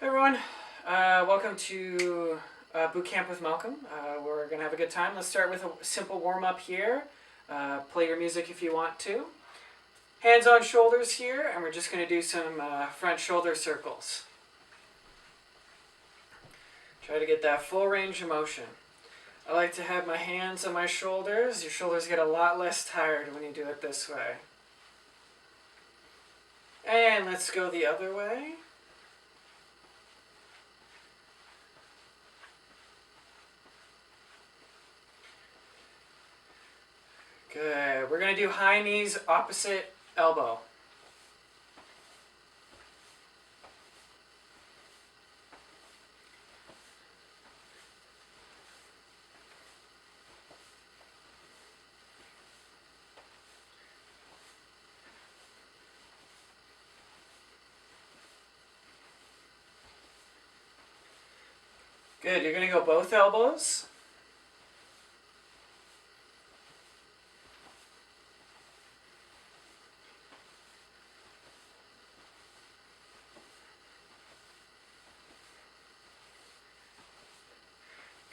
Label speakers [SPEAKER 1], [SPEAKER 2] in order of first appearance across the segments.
[SPEAKER 1] Hey everyone, welcome to Bootcamp with Malcolm. We're going to have a good time. Let's start with a simple warm-up here. Play your music if you want to. Hands on shoulders here, and we're just going to do some front shoulder circles. Try to get that full range of motion. I like to have my hands on my shoulders. Your shoulders get a lot less tired when you do it this way. And let's go the other way. Good. We're going to do high knees, opposite elbow. Good. You're going to go both elbows.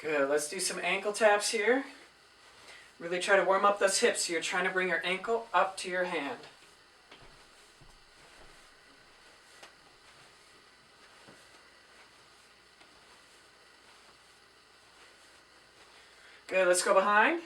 [SPEAKER 1] Good, let's do some ankle taps here. Really try to warm up those hips so you're trying to bring your ankle up to your hand. Good, let's go behind.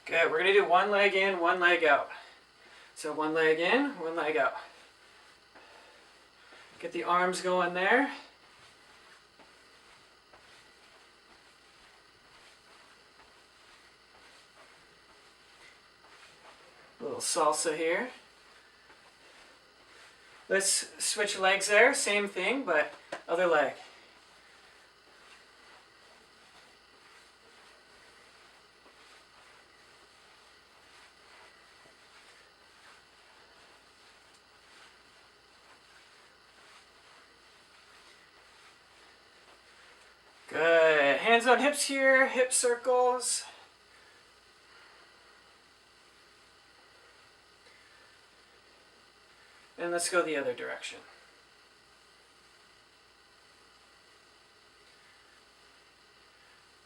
[SPEAKER 1] Good, we're going to do one leg in, one leg out. So one leg in, one leg out. Get the arms going there. A little salsa here. Let's switch legs there, same thing, but other leg. Good. Hands on hips here, hip circles. And let's go the other direction.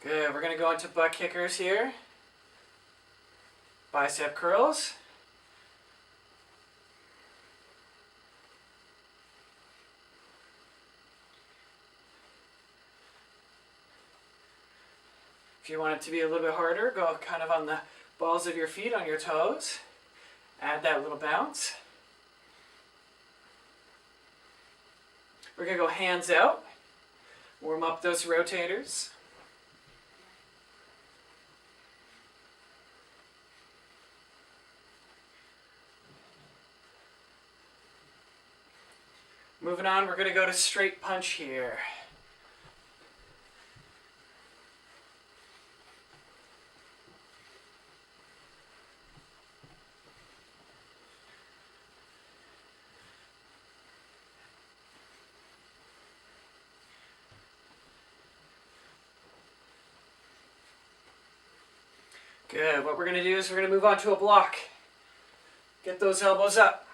[SPEAKER 1] Good. We're going to go into butt kickers here. Bicep curls. If you want it to be a little bit harder, go kind of on the balls of your feet, on your toes. Add that little bounce. We're going to go hands out. Warm up those rotators. Moving on, we're going to go to straight punch here. Good. What we're going to do is we're going to move on to a block. Get those elbows up.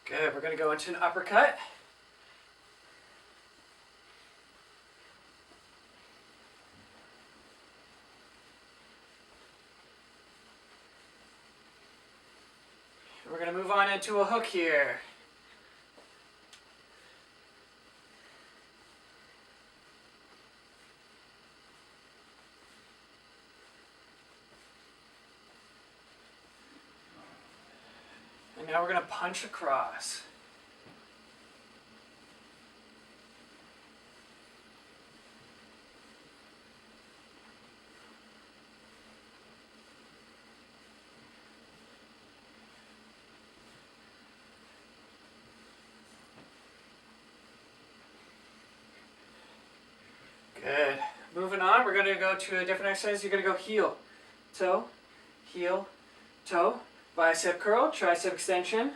[SPEAKER 1] Good. We're going to go into an uppercut. We're going to move on into a hook here. And now we're going to punch across. Good. moving on, we're going to go to a different exercise. You're going to go heel, toe, heel, toe, bicep curl, tricep extension.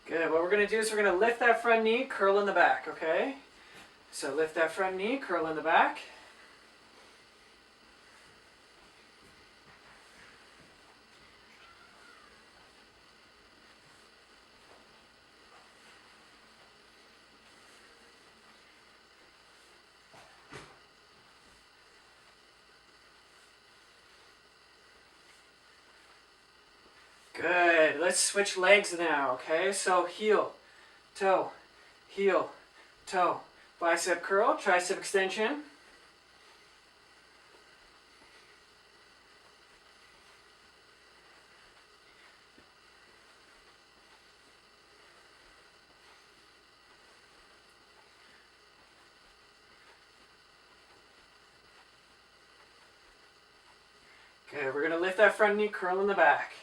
[SPEAKER 1] Good. What we're going to do is we're going to lift that front knee, curl in the back, okay? So lift that front knee, curl in the back. Good. Let's switch legs now, okay? So heel, toe, bicep curl, tricep extension. Good. We're going to lift that front knee, curl in the back.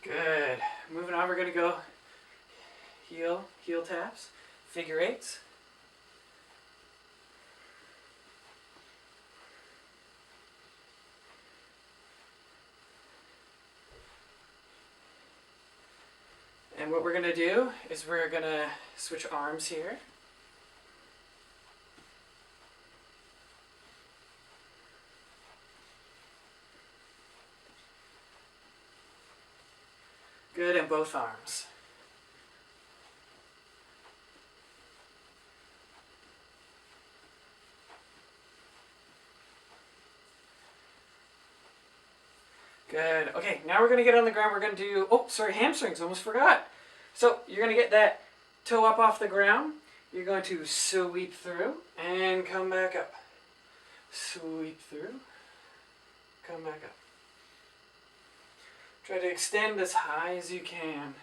[SPEAKER 1] Good. Moving on, we're going to go heel taps, figure eights. And what we're going to do is we're going to switch arms here. Good, and both arms. Good. Okay, now we're going to get on the ground. We're going to do, hamstrings, almost forgot. So you're going to get that toe up off the ground. You're going to sweep through and come back up. Sweep through, come back up. Try to extend as high as you can.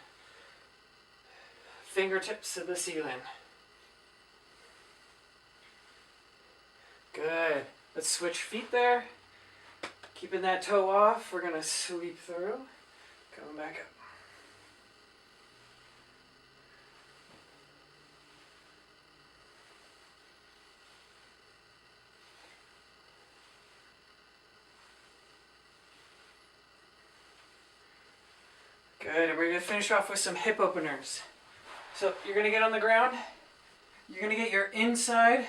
[SPEAKER 1] Fingertips to the ceiling. Good. Let's switch feet there. Keeping that toe off, we're going to sweep through, come back up. Good, and we're going to finish off with some hip openers. So you're going to get on the ground, you're going to get your inside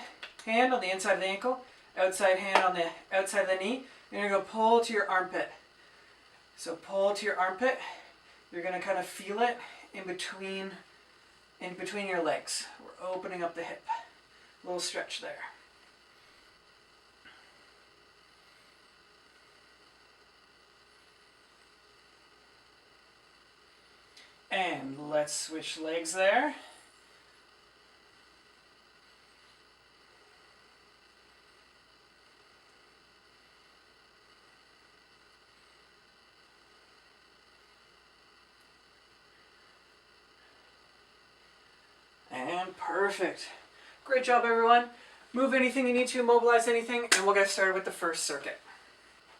[SPEAKER 1] hand on the inside of the ankle, outside hand on the outside of the knee, and you're going to pull to your armpit. So pull to your armpit, you're going to kind of feel it in between your legs. We're opening up the hip. A little stretch there. And let's switch legs there. And perfect. Great job, everyone. Move anything you need to, mobilize anything, and we'll get started with the first circuit.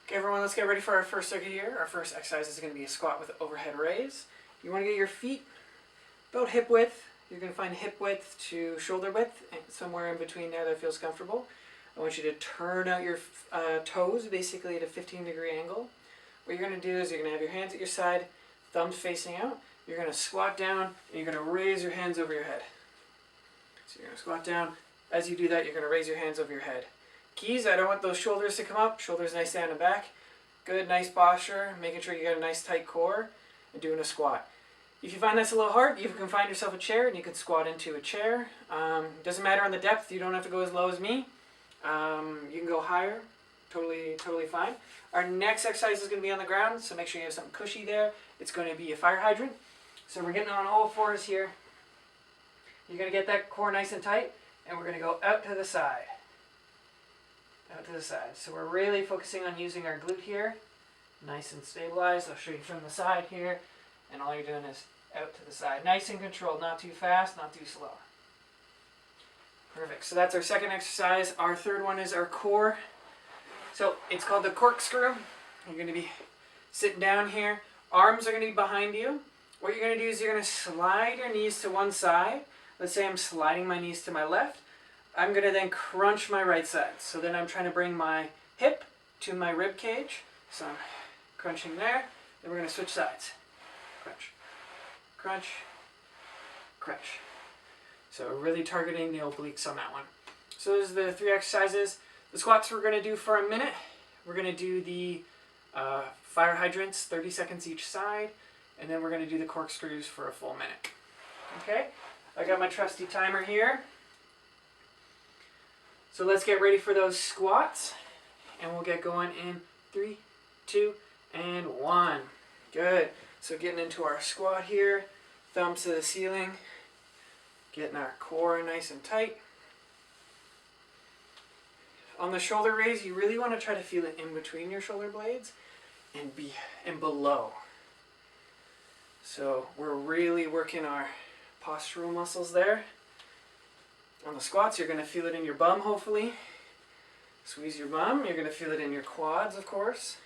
[SPEAKER 1] Okay, everyone, let's get ready for our first circuit here. Our first exercise is going to be a squat with overhead raise. You want to get your feet about hip width. You're going to find hip width to shoulder width, and somewhere in between there that feels comfortable. I want you to turn out your toes basically at a 15-degree angle. What you're going to do is you're going to have your hands at your side, thumbs facing out. You're going to squat down, and you're going to raise your hands over your head. So you're going to squat down. As you do that, you're going to raise your hands over your head. Keys, I don't want those shoulders to come up. Shoulders nice down and back. Good, nice posture. Making sure you got a nice tight core and doing a squat. If you find that's a little hard, you can find yourself a chair and you can squat into a chair. Doesn't matter on the depth. You don't have to go as low as me. You can go higher. Totally fine. Our next exercise is going to be on the ground, so make sure you have something cushy there. It's going to be a fire hydrant. So we're getting on all fours here. You're going to get that core nice and tight, and we're going to go out to the side. out to the side. So we're really focusing on using our glute here. Nice and stabilized. I'll show you from the side here. And all you're doing is out to the side. Nice and controlled. Not too fast, not too slow. Perfect. So that's our second exercise. Our third one is our core. So it's called the corkscrew. You're going to be sitting down here. Arms are going to be behind you. What you're going to do is you're going to slide your knees to one side. Let's say I'm sliding my knees to my left. I'm going to then crunch my right side. So then I'm trying to bring my hip to my rib cage. So I'm crunching there. Then we're going to switch sides. Crunch, crunch, crunch. So really targeting the obliques on that one. So those are the three exercises. The squats we're going to do for a minute. We're going to do the fire hydrants, 30 seconds each side. And then we're going to do the corkscrews for a full minute. Okay? I got my trusty timer here. So let's get ready for those squats. And we'll get going in 3, 2, and 1. Good. So getting into our squat here. Thumbs to the ceiling. Getting our core nice and tight. On the shoulder raise, you really want to try to feel it in between your shoulder blades and below. So we're really working our postural muscles there. On the squats, you're going to feel it in your bum, hopefully. Squeeze your bum. You're going to feel it in your quads, of course.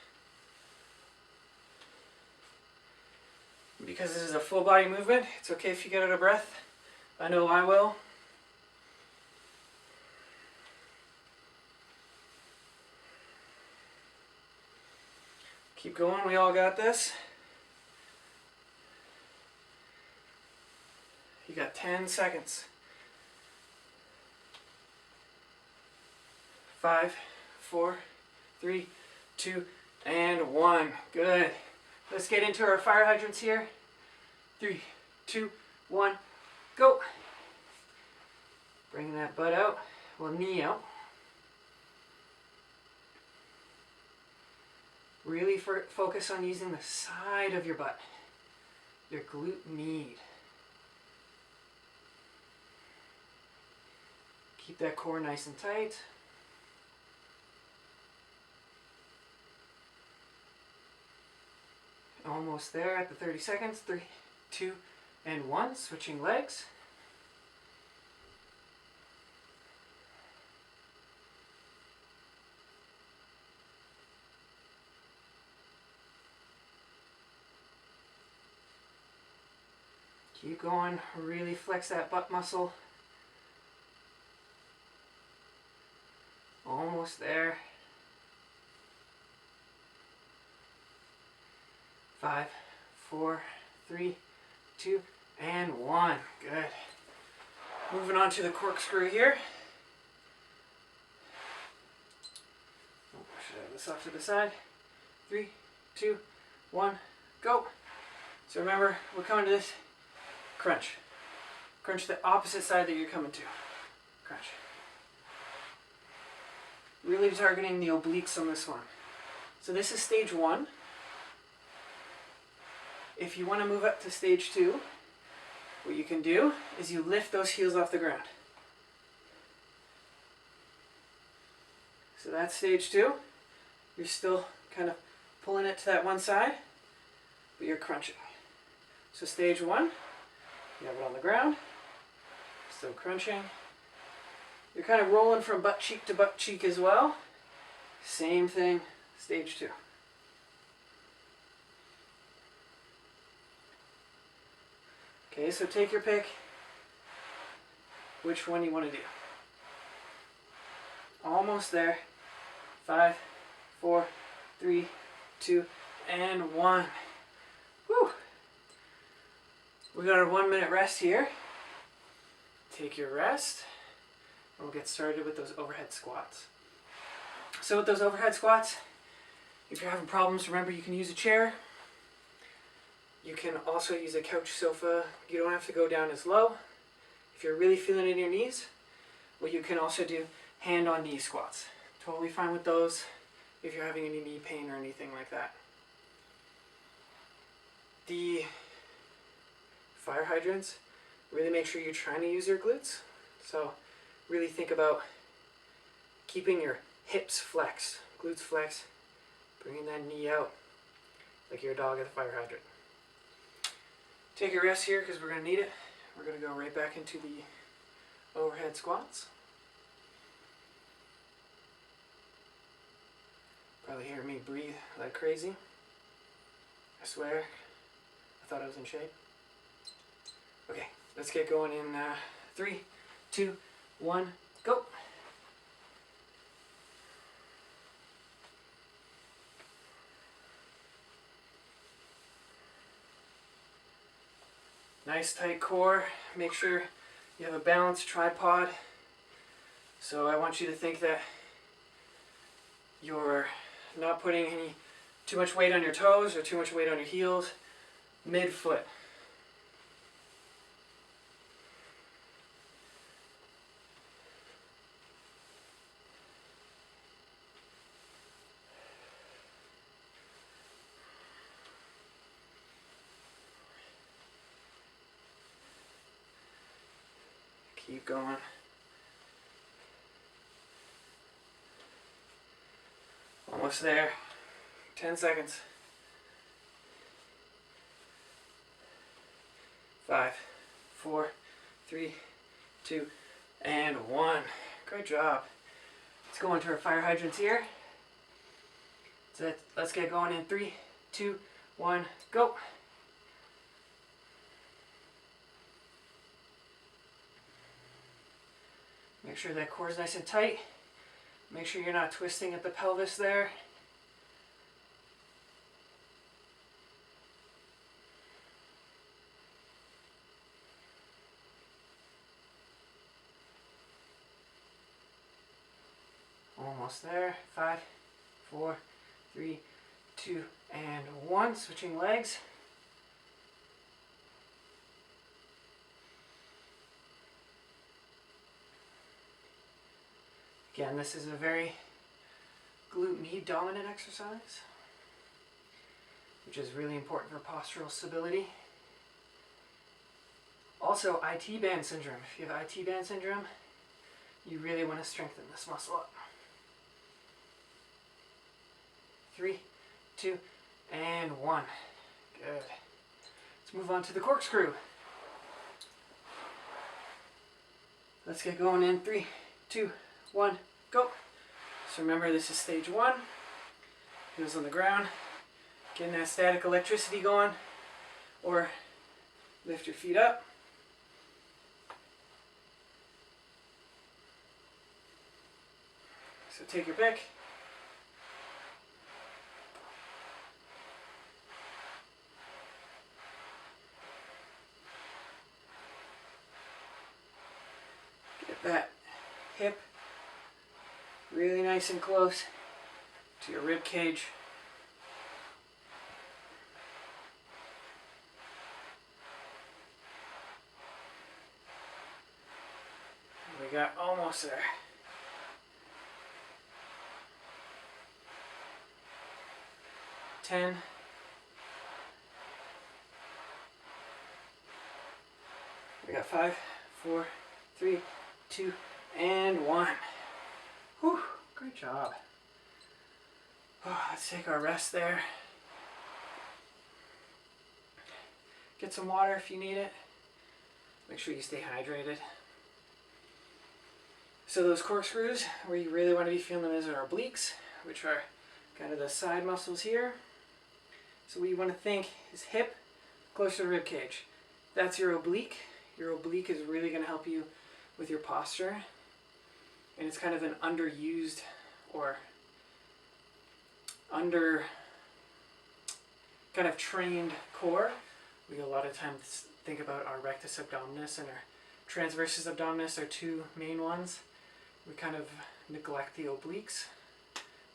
[SPEAKER 1] Because this is a full body movement, it's okay if you get out of breath. I know I will. Keep going, we all got this. You got 10 seconds. 5, 4, 3, 2, and 1. Good. Let's get into our fire hydrants here. 3, 2, 1, go. Bring that butt out, well, knee out. Really focus on using the side of your butt, your glute med. Keep that core nice and tight. Almost there at the 30 seconds. 3, 2, and 1. Switching legs. Keep going. Really flex that butt muscle. Almost there. 5, 4, 3, 2, and 1. Good. Moving on to the corkscrew here. Oh, I should have this off to the side. 3, 2, 1, go. So remember, we're coming to this. Crunch. Crunch the opposite side that you're coming to. Crunch. Really targeting the obliques on this one. So this is stage 1. If you want to move up to stage 2, what you can do is you lift those heels off the ground. So that's stage 2. You're still kind of pulling it to that one side, but you're crunching. So stage 1, you have it on the ground, still crunching. You're kind of rolling from butt cheek to butt cheek as well. Same thing, stage 2. Okay, so take your pick, which one you want to do. Almost there. 5, 4, 3, 2, and 1. Whew. We got our 1 minute rest here. Take your rest. And we'll get started with those overhead squats. So with those overhead squats, if you're having problems, remember you can use a chair. You can also use a couch sofa. You don't have to go down as low. If you're really feeling it in your knees, well, you can also do hand on knee squats. Totally fine with those if you're having any knee pain or anything like that. The fire hydrants, really make sure you're trying to use your glutes. So really think about keeping your hips flexed, glutes flexed, bringing that knee out like you're a dog at the fire hydrant. Take a rest here because we're going to need it. We're going to go right back into the overhead squats. Probably hear me breathe like crazy. I swear, I thought I was in shape. Okay, let's get going in 3, 2, 1, go. Nice tight core. Make sure you have a balanced tripod. So I want you to think that you're not putting too much weight on your toes or too much weight on your heels. Mid-foot. Keep going. Almost there. 10 seconds. 5, 4, 3, 2, and 1. Great job. Let's go into our fire hydrants here. So let's get going in 3, 2, 1, go. Make sure that core is nice and tight. Make sure you're not twisting at the pelvis there. Almost there. 5, 4, 3, 2, and 1. Switching legs. Again, this is a very glute med dominant exercise, which is really important for postural stability. Also, IT band syndrome. If you have IT band syndrome, you really want to strengthen this muscle up. 3, 2, and 1. Good. Let's move on to the corkscrew. Let's get going in 3, 2, 1, go. So remember, this is stage 1. Heels on the ground. Getting that static electricity going. Or lift your feet up. So take your pick. Get that hip really nice and close to your rib cage. We got almost there. Ten. We got 5, 4, 3, 2, and 1. Whew, great job. Oh, let's take our rest there. Get some water if you need it. Make sure you stay hydrated. So those corkscrews, where you really want to be feeling them is our obliques, which are kind of the side muscles here. So what you want to think is hip close to the rib cage. That's your oblique. Your oblique is really going to help you with your posture. And it's kind of an underused or under kind of trained core. We a lot of times think about our rectus abdominis and our transversus abdominis are two main ones. We kind of neglect the obliques.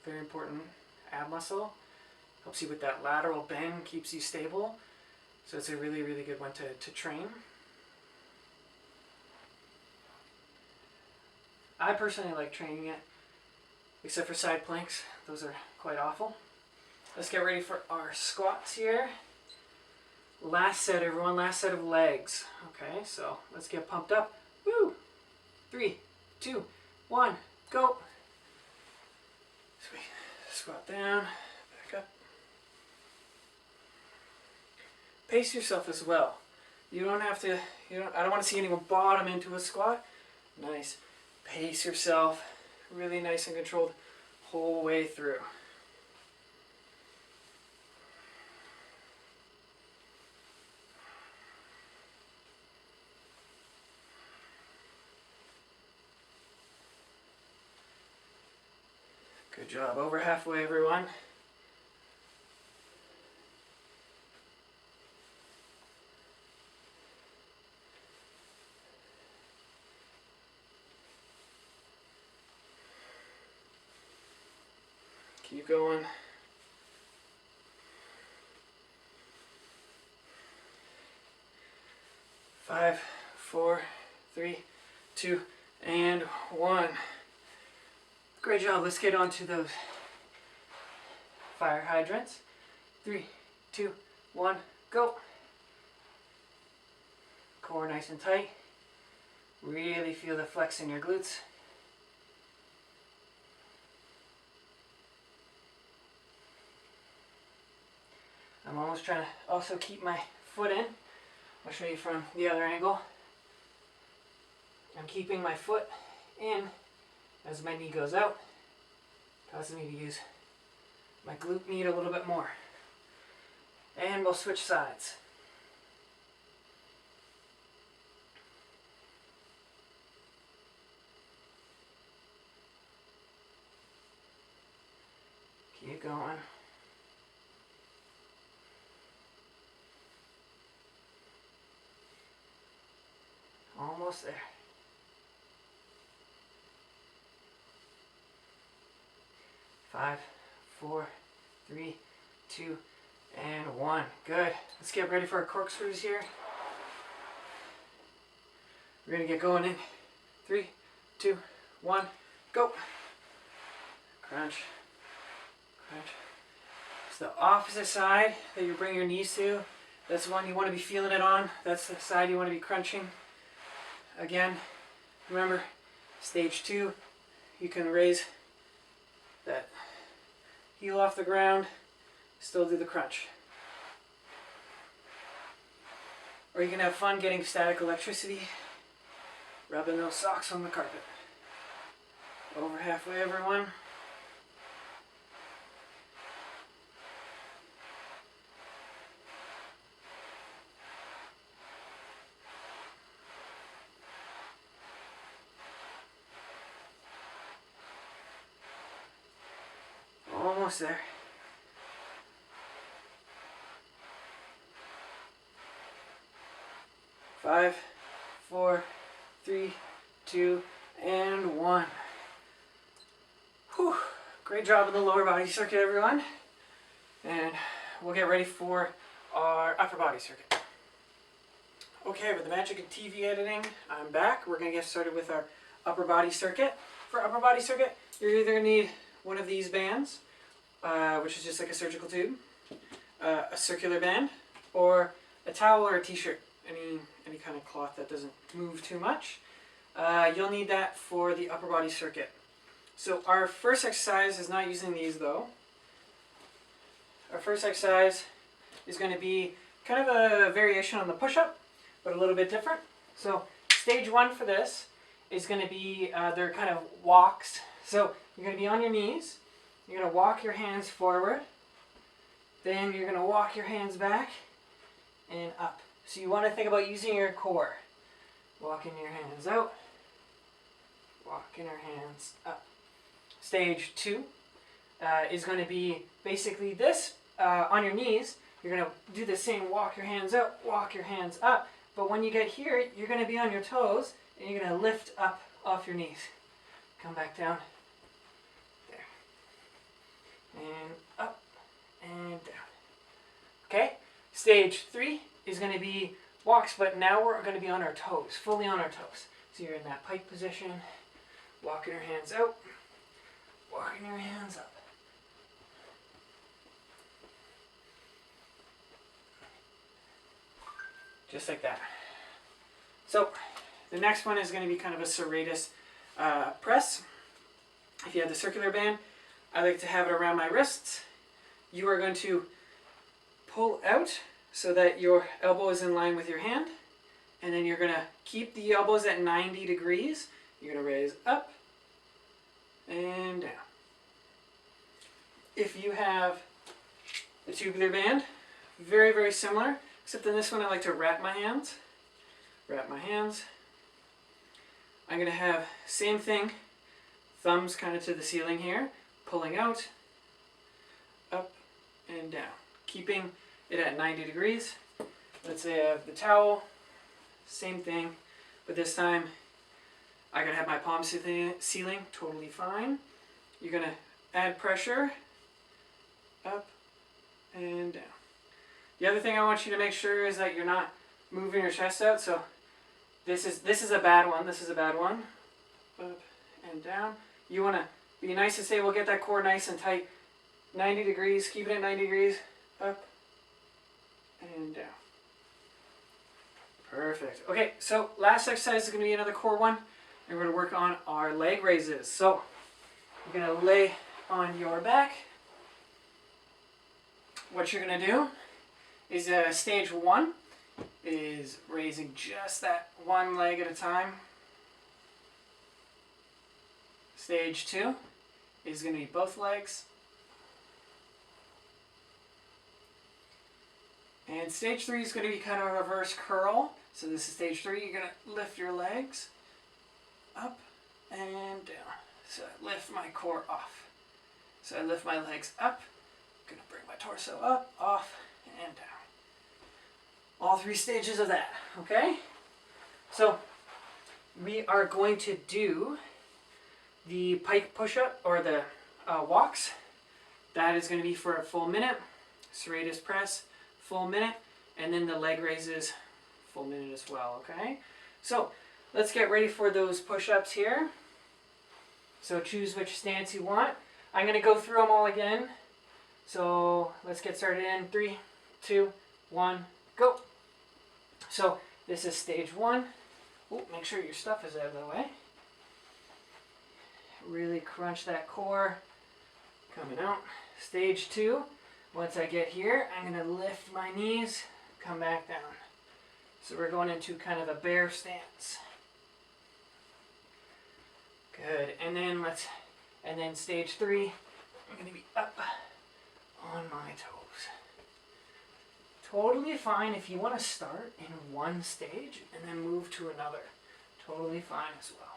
[SPEAKER 1] Very important ab muscle. Helps you with that lateral bend, keeps you stable. So it's a really, really good one to train. I personally like training it, except for side planks. Those are quite awful. Let's get ready for our squats here. Last set, everyone, last set of legs. Okay, so let's get pumped up. Woo! 3, 2, 1, go. Sweet. Squat down, back up. Pace yourself as well. You don't have to, I don't want to see anyone bottom into a squat. Nice. Pace yourself. Really nice and controlled whole way through. Good job. Over halfway, everyone. Keep going. Five, 4, 3, 2, and 1. Great job. Let's get on to those fire hydrants. 3, 2, 1, go. Core nice and tight. Really feel the flex in your glutes. I'm almost trying to also keep my foot in. I'll show you from the other angle. I'm keeping my foot in as my knee goes out. Causes me to use my glute med a little bit more. And we'll switch sides. Keep going. Almost there. 5, 4, 3, 2, and 1. Good. Let's get ready for our corkscrews here. We're going to get going in 3, 2, 1, go. Crunch. Crunch. It's the opposite side that you bring your knees to. That's the one you want to be feeling it on. That's the side you want to be crunching. Again, remember, stage 2, you can raise that heel off the ground, still do the crunch. Or you can have fun getting static electricity, rubbing those socks on the carpet. Over halfway, everyone. Almost there. Five, 4, 3, 2, and 1. Whew. Great job in the lower body circuit, everyone. And we'll get ready for our upper body circuit. Okay, with the magic of TV editing, I'm back. We're going to get started with our upper body circuit. For upper body circuit, you're either going to need one of these bands, which is just like a surgical tube, a circular band, or a towel or a t-shirt, any kind of cloth that doesn't move too much. You'll need that for the upper body circuit. So our first exercise is not using these though. Our first exercise is going to be kind of a variation on the push-up, but a little bit different. So stage 1 for this is going to be, they're kind of walks. So you're going to be on your knees. You're going to walk your hands forward. Then you're going to walk your hands back and up. So you want to think about using your core. Walking your hands out. Walking your hands up. Stage 2 is going to be basically this. On your knees, you're going to do the same, walk your hands out, walk your hands up. But when you get here, you're going to be on your toes and you're going to lift up off your knees. Come back down. And up and down. Okay, stage 3 is going to be walks, but now we're going to be on our toes, fully on our toes. So you're in that pike position, walking your hands out, walking your hands up. Just like that. So the next one is going to be kind of a serratus press. If you have the circular band, I like to have it around my wrists. You are going to pull out so that your elbow is in line with your hand. And then you're going to keep the elbows at 90 degrees. You're going to raise up and down. If you have the tubular band, very, very similar, except in this one I like to wrap my hands. Wrap my hands. I'm going to have same thing, thumbs kind of to the ceiling here, pulling out, up and down, keeping it at 90 degrees. Let's say I have the towel, same thing, but this time I gotta have my palms to the ceiling, totally fine. You're gonna add pressure, up and down. The other thing I want you to make sure is that you're not moving your chest out. So this is a bad one. This is a bad one. Up and down. You want to be nice and stable. Get that core nice and tight. 90 degrees. Keep it at 90 degrees. Up and down. Perfect. Okay, so last exercise is going to be another core one. And we're going to work on our leg raises. So you're going to lay on your back. What you're going to do is stage one is raising just that one leg at a time. Stage two is going to be both legs. And stage three is going to be kind of a reverse curl. So this is stage three. You're going to lift your legs up and down. So I lift my core off. So I lift my legs up. I'm going to bring my torso up, off, and down. All three stages of that, okay? So we are going to do the pike push-up or the walks. That is going to be for a full minute. Serratus press, full minute. And then the leg raises, full minute as well, okay? So let's get ready for those push-ups here. So choose which stance you want. I'm going to go through them all again. So let's get started in 3, 2, 1, go. So this is stage one. Ooh, make sure your stuff is out of the way. Really crunch that core. Coming out. Stage two. Once I get here, I'm going to lift my knees, come back down. So we're going into kind of a bear stance. Good. And then stage three, I'm going to be up on my toes. Totally fine if you want to start in one stage and then move to another. Totally fine as well.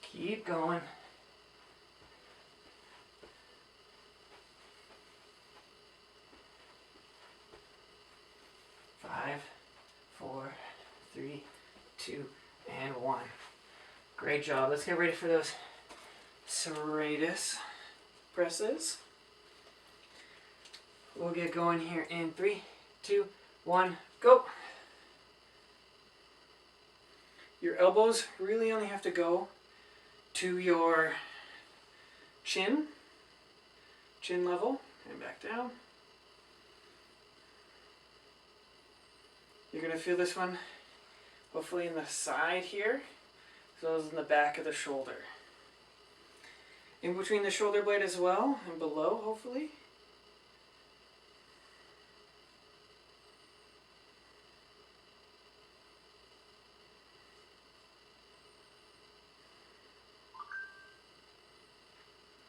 [SPEAKER 1] Keep going. Five, 4, 3, 2, and 1. Great job. Let's get ready for those Serratus presses. We'll get going here in 3, 2, 1, go. Your elbows really only have to go to your chin level, and back down. You're going to feel this one hopefully in the side here, as well as in the back of the shoulder. In between the shoulder blade as well, and below hopefully.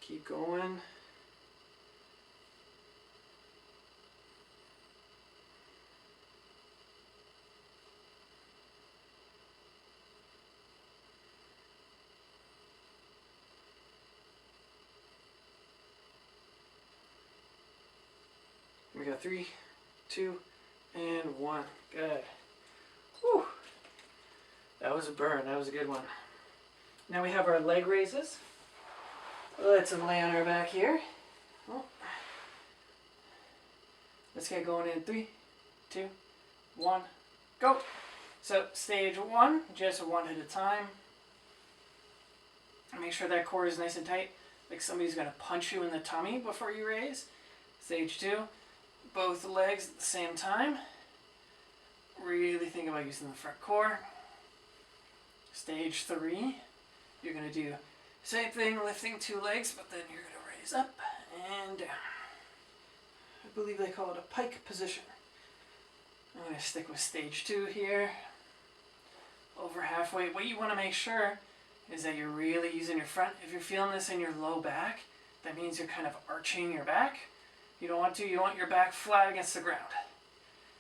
[SPEAKER 1] Keep going. We got 3, 2, and 1. Good. Whew. That was a burn. That was a good one. Now we have our leg raises. Let's lay on our back here. Oh. Let's get going in 3, 2, 1, go. So stage one, just one at a time. Make sure that core is nice and tight, like somebody's going to punch you in the tummy before you raise. Stage two, both legs at the same time. Really think about using the front core. Stage 3, you're going to do same thing, lifting 2 legs, but then you're going to raise up and down. I believe they call it a pike position. I'm going to stick with stage 2 here. Over halfway. What you want to make sure is that you're really using your front. If you're feeling this in your low back, that means you're kind of arching your back. You don't want to. You want your back flat against the ground.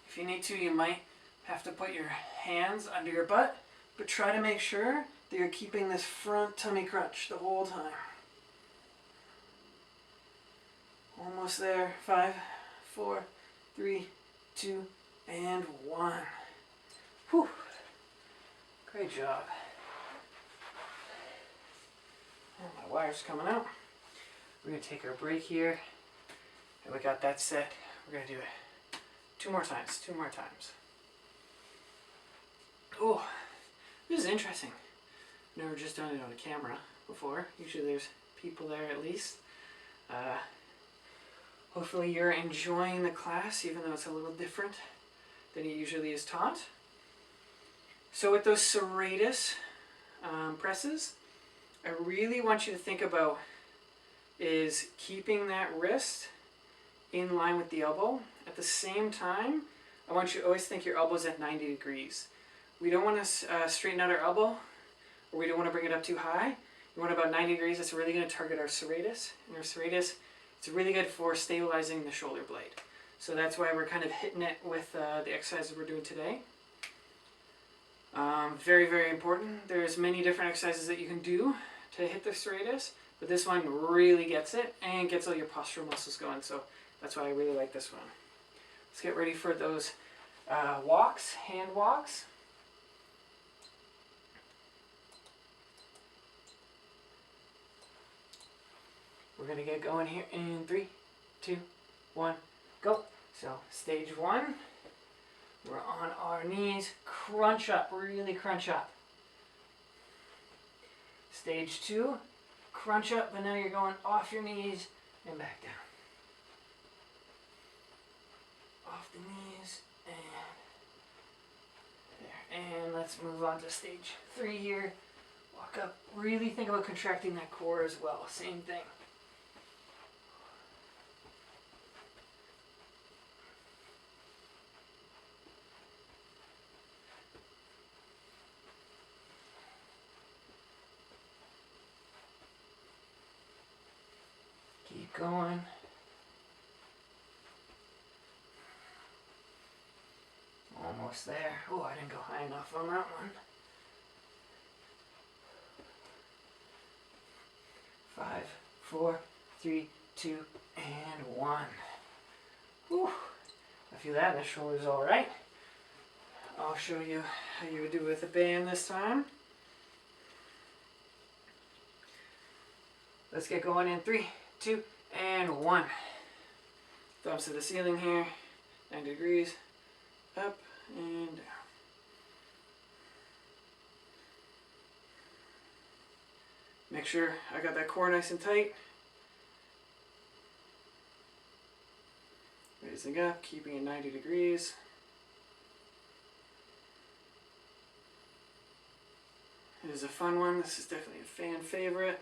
[SPEAKER 1] If you need to, you might have to put your hands under your butt, but try to make sure that you're keeping this front tummy crunch the whole time. Almost there. 5, 4, 3, 2, and 1. Whew. Great job. And my wire's coming out. We're going to take our break here. And we got that set. We're going to do it 2 more times. 2 more times. Oh, this is interesting. Never just done it on a camera before. Usually there's people there at least. Hopefully you're enjoying the class, even though it's a little different than it usually is taught. So with those serratus presses, I really want you to think about is keeping that wrist in line with the elbow. At the same time, I want you to always think your elbow's at 90 degrees. We don't want to straighten out our elbow, or we don't want to bring it up too high. We want about 90 degrees. That's really going to target our serratus. And our serratus, it's really good for stabilizing the shoulder blade. So that's why we're kind of hitting it with the exercises we're doing today. Very, very important. There's many different exercises that you can do to hit the serratus, but this one really gets it and gets all your postural muscles going. So that's why I really like this one. Let's get ready for those walks, hand walks. We're going to get going here in 3, 2, 1, go. So stage 1, we're on our knees, crunch up, really crunch up. Stage 2, crunch up, but now you're going off your knees and back down. Off the knees and there. And let's move on to stage 3 here. Walk up, really think about contracting that core as well, same thing. Keep going. Almost there. Oh, I didn't go high enough on that one. 5, 4, 3, 2, and 1. Whew. I feel that. The shoulder's all right. I'll show you how you would do it with a band this time. Let's get going in 3, 2, and 1. Thumbs to the ceiling here, 90 degrees, up and down. Make sure I got that core nice and tight. Raising up, keeping it 90 degrees. It is a fun one. This is definitely a fan favorite.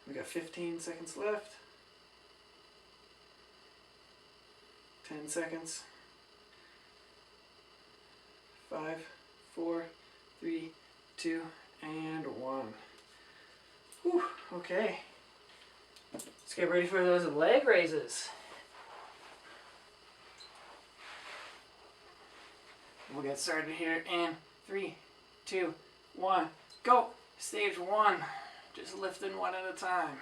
[SPEAKER 1] We got 15 seconds left. 10 seconds. 5, 4, 3, 2, and 1. Whew, okay. Let's get ready for those leg raises. We'll get started here in 3, 2, 1, go. Stage 1. Just lifting one at a time.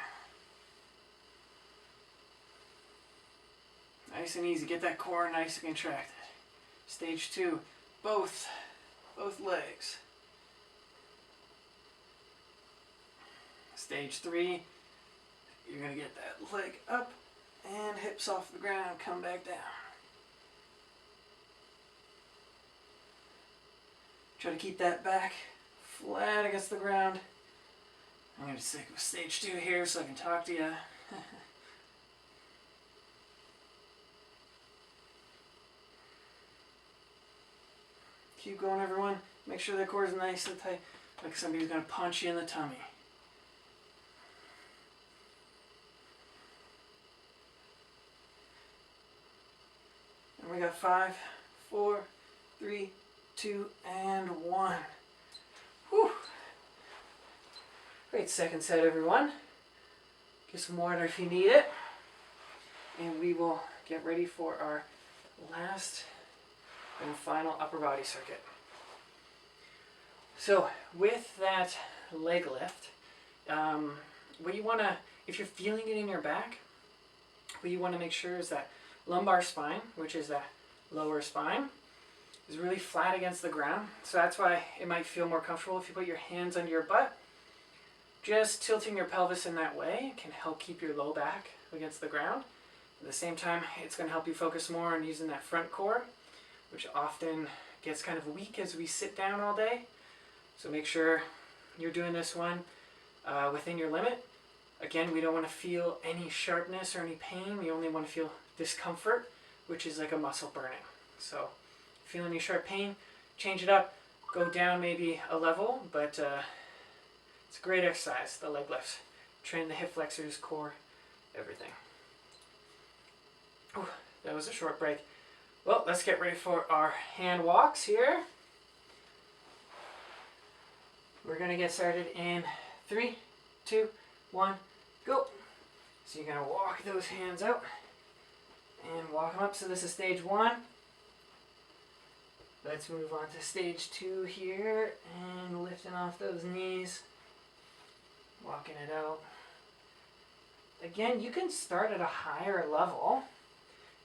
[SPEAKER 1] Nice and easy. Get that core nice and contracted. Stage 2. Both legs. Stage 3. you're going to get that leg up and hips off the ground, come back down. Try to keep that back flat against the ground. I'm going to stick with stage 2 here so I can talk to you. Keep going, everyone. Make sure the core is nice and tight, like somebody's going to punch you in the tummy. And we got 5, 4, 3, 2, and 1. Whew. Great second set, everyone. Get some water if you need it. And we will get ready for our last and final upper body circuit. So with that leg lift, what you want to, if you're feeling it in your back, what you want to make sure is that lumbar spine, which is that lower spine, is really flat against the ground. So that's why it might feel more comfortable if you put your hands under your butt. Just tilting your pelvis in that way can help keep your low back against the ground. At the same time, it's going to help you focus more on using that front core, which often gets kind of weak as we sit down all day. So make sure you're doing this one within your limit. Again, we don't want to feel any sharpness or any pain. We only want to feel discomfort, which is like a muscle burning. So feel any sharp pain, change it up, go down maybe a level, but it's a great exercise, the leg lifts. Train the hip flexors, core, everything. Ooh, that was a short break. Well, let's get ready for our hand walks here. We're going to get started in 3, 2, 1, go. So you're going to walk those hands out and walk them up. So this is stage 1. Let's move on to stage 2 here and lifting off those knees, walking it out. Again, you can start at a higher level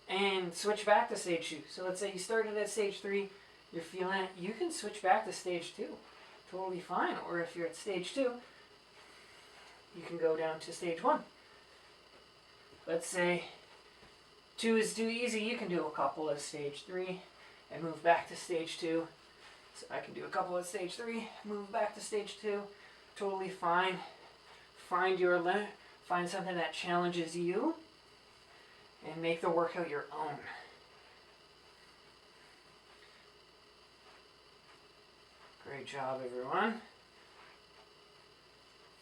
[SPEAKER 1] and switch back to stage 2. So let's say you started at stage 3, you're feeling it, you can switch back to stage 2. Totally fine. Or if you're at stage 2, you can go down to stage 1. Let's say 2 is too easy, you can do a couple at stage 3 and move back to stage 2. So I can do a couple at stage 3, move back to stage 2. Totally fine. Find your limit. Find something that challenges you and make the workout your own. Great job, everyone.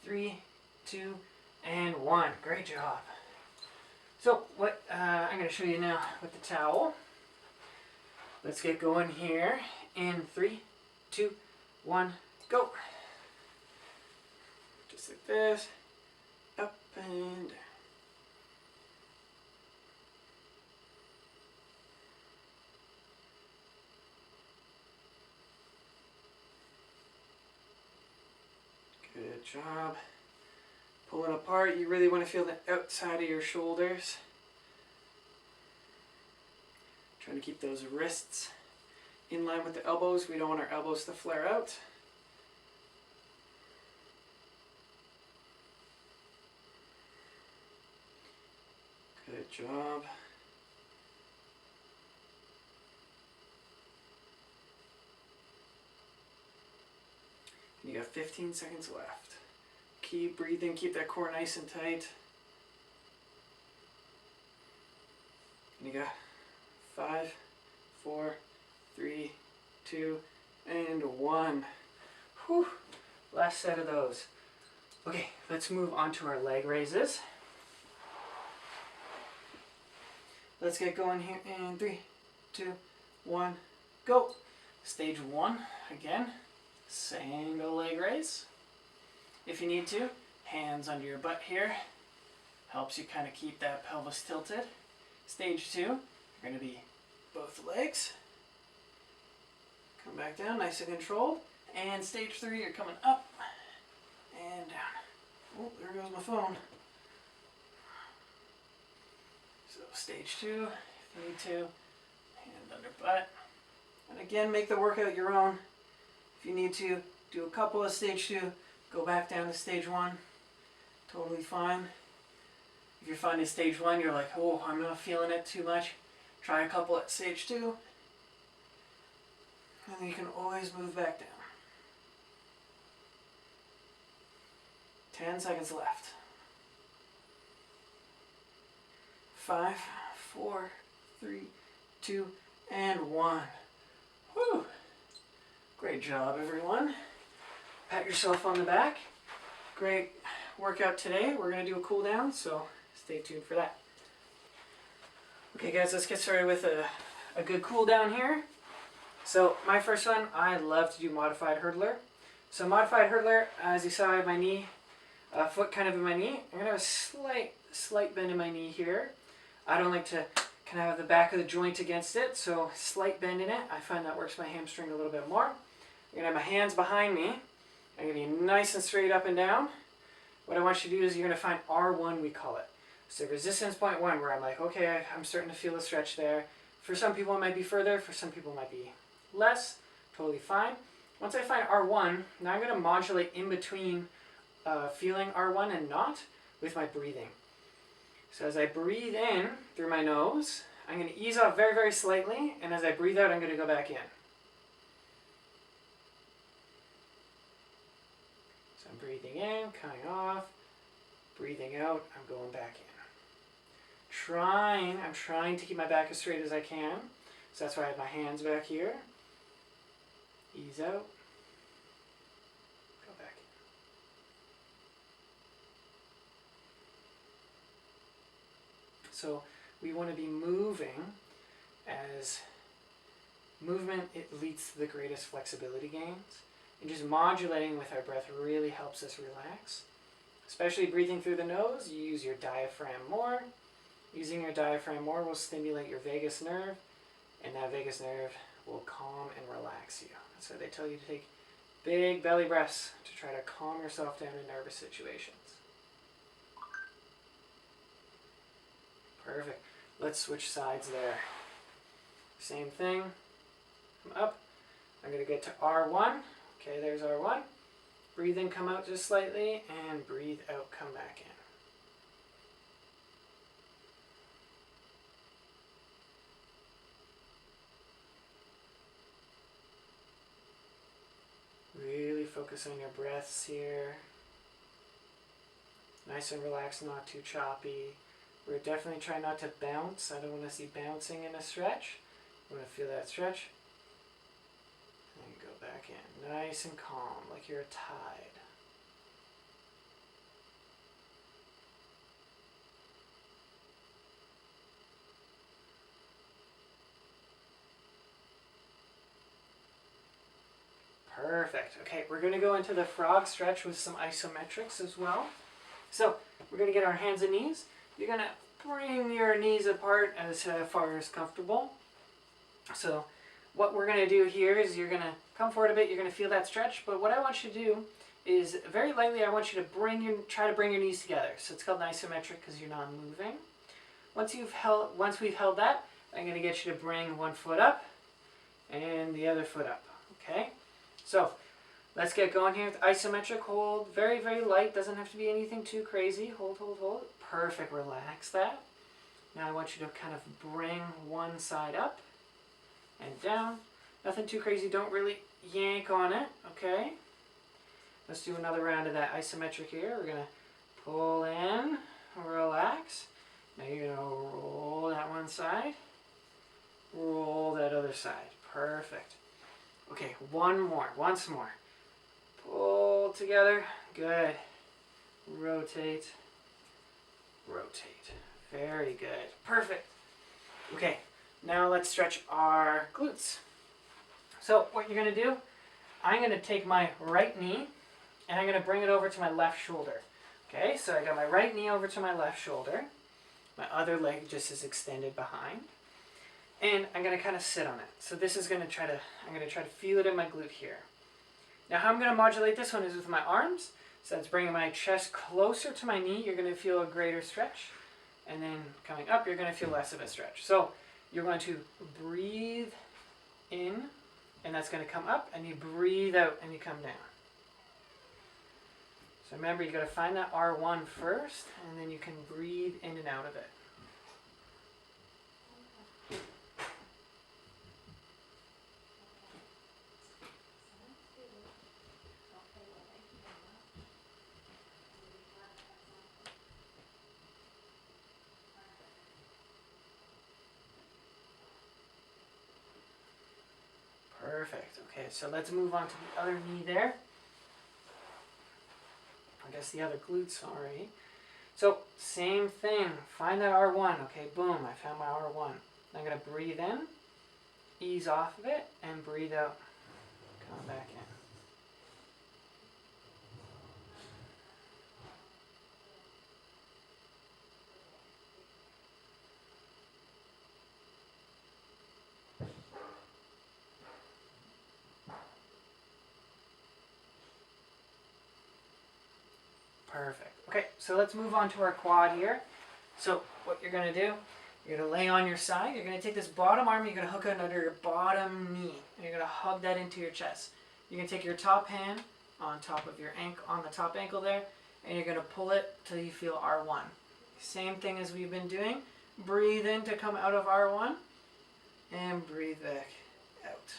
[SPEAKER 1] 3, 2, and 1. Great job. So what I'm going to show you now with the towel. Let's get going here in 3, 2, 1, go. Just like this, up and down. Good job. Pulling apart, you really want to feel the outside of your shoulders. Trying to keep those wrists in line with the elbows. We don't want our elbows to flare out. Good job. You got 15 seconds left. Keep breathing, keep that core nice and tight. And you got 5, 4, 3, 2, and 1. Whew. Last set of those. Okay, let's move on to our leg raises. Let's get going here in 3, 2, 1, go. Stage 1, again, single leg raise. If you need to, hands under your butt here. Helps you kind of keep that pelvis tilted. Stage 2, you're going to be both legs. Come back down, nice and controlled. And stage 3, you're coming up and down. Oh, there goes my phone. So stage 2, if you need to, hand under butt. And again, make the workout your own. If you need to, do a couple of stage 2, go back down to stage 1. Totally fine. If you're finding stage 1, you're like, oh, I'm not feeling it too much, try a couple at stage 2. And then you can always move back down. 10 seconds left. 5, 4, 3, 2, and 1. Whew. Great job, everyone. Pat yourself on the back. Great workout today. We're going to do a cool down, so stay tuned for that. Okay guys, let's get started with a good cool down here. So my first one, I love to do modified hurdler. So modified hurdler, as you saw, I have my knee, foot kind of in my knee. I'm going to have a slight bend in my knee here. I don't like to kind of have the back of the joint against it, so slight bend in it. I find that works my hamstring a little bit more. I'm going to have my hands behind me. I'm going to be nice and straight up and down. What I want you to do is you're going to find R1, we call it. So resistance point 1, where I'm like, okay, I'm starting to feel a stretch there. For some people it might be further, for some people it might be less. Totally fine. Once I find R1, now I'm going to modulate in between feeling R1 and not with my breathing. So as I breathe in through my nose, I'm going to ease off very, very slightly, and as I breathe out, I'm going to go back in. So I'm breathing in, coming off, breathing out, I'm going back in. I'm trying to keep my back as straight as I can, so that's why I have my hands back here. Ease out, go back in. So we want to be moving, as movement, it leads to the greatest flexibility gains. And just modulating with our breath really helps us relax. Especially breathing through the nose, you use your diaphragm more. Using your diaphragm more will stimulate your vagus nerve, and that vagus nerve will calm and relax you. That's why they tell you to take big belly breaths to try to calm yourself down in nervous situations. Perfect. Let's switch sides there. Same thing. I'm up. I'm going to get to R1. Okay, there's R1. Breathe in, come out just slightly, and breathe out, come back in. Really focus on your breaths here. Nice and relaxed, not too choppy. We're definitely trying not to bounce. I don't want to see bouncing in a stretch. I want to feel that stretch. And go back in. Nice and calm, like you're a tide. Perfect. Okay, we're going to go into the frog stretch with some isometrics as well. So we're going to get our hands and knees. You're going to bring your knees apart as far as comfortable. So what we're going to do here is you're going to come forward a bit. You're going to feel that stretch. But what I want you to do is very lightly, I want you to try to bring your knees together. So it's called an isometric because you're not moving. Once we've held that, I'm going to get you to bring one foot up and the other foot up. Okay? So let's get going here with isometric hold. Very, very light. Doesn't have to be anything too crazy. Hold, hold, hold. Perfect. Relax that. Now I want you to kind of bring one side up and down. Nothing too crazy. Don't really yank on it. Okay? Let's do another round of that isometric here. We're going to pull in, relax. Now you're going to roll that one side. Roll that other side. Perfect. Okay, once more. Pull together, good. Rotate, rotate. Very good, perfect. Okay, now let's stretch our glutes. So what you're gonna do, I'm gonna take my right knee and I'm gonna bring it over to my left shoulder. Okay, so I got my right knee over to my left shoulder. My other leg just is extended behind. And I'm going to kind of sit on it. So this is I'm going to try to feel it in my glute here. Now how I'm going to modulate this one is with my arms. So that's bringing my chest closer to my knee. You're going to feel a greater stretch. And then coming up, you're going to feel less of a stretch. So you're going to breathe in, and that's going to come up, and you breathe out, and you come down. So remember, you got to find that R1 first, and then you can breathe in and out of it. Perfect. Okay, so let's move on to the other knee there. I guess the other glute, sorry. So, same thing. Find that R1. Okay, boom, I found my R1. I'm going to breathe in, ease off of it, and breathe out. Come back in. Perfect. Okay, so let's move on to our quad here. So what you're going to do, you're going to lay on your side. You're going to take this bottom arm, you're going to hook it under your bottom knee. And you're going to hug that into your chest. You're going to take your top hand on top of your ankle, on the top ankle there, and you're going to pull it till you feel R1. Same thing as we've been doing. Breathe in to come out of R1, and breathe back out.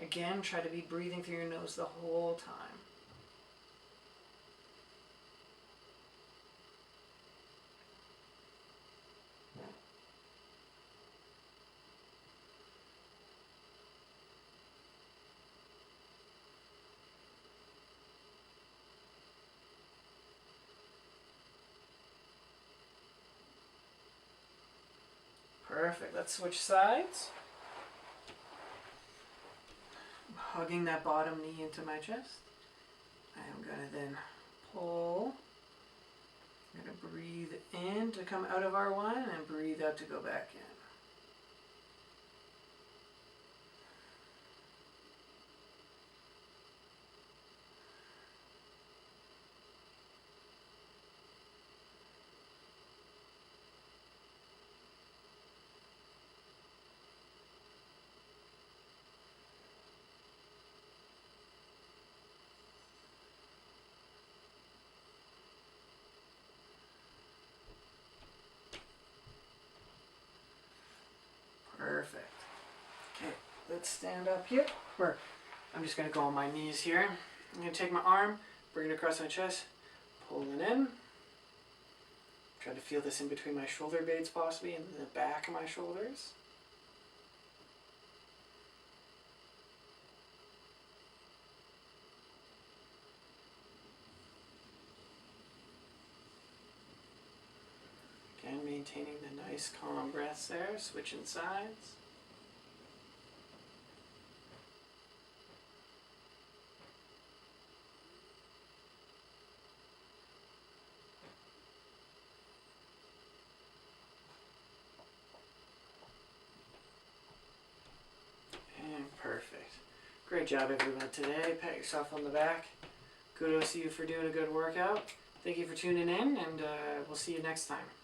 [SPEAKER 1] Again, try to be breathing through your nose the whole time. Perfect. Let's switch sides. I'm hugging that bottom knee into my chest. I'm going to then pull. I'm going to breathe in to come out of R1 and breathe out to go back in. Perfect. Okay, let's stand up here. I'm just going to go on my knees here. I'm going to take my arm, bring it across my chest, pull it in. Try to feel this in between my shoulder blades possibly, and the back of my shoulders. Again, maintaining the nice calm breaths there, switching sides. And perfect. Great job everyone today. Pat yourself on the back. Kudos to you for doing a good workout. Thank you for tuning in, and we'll see you next time.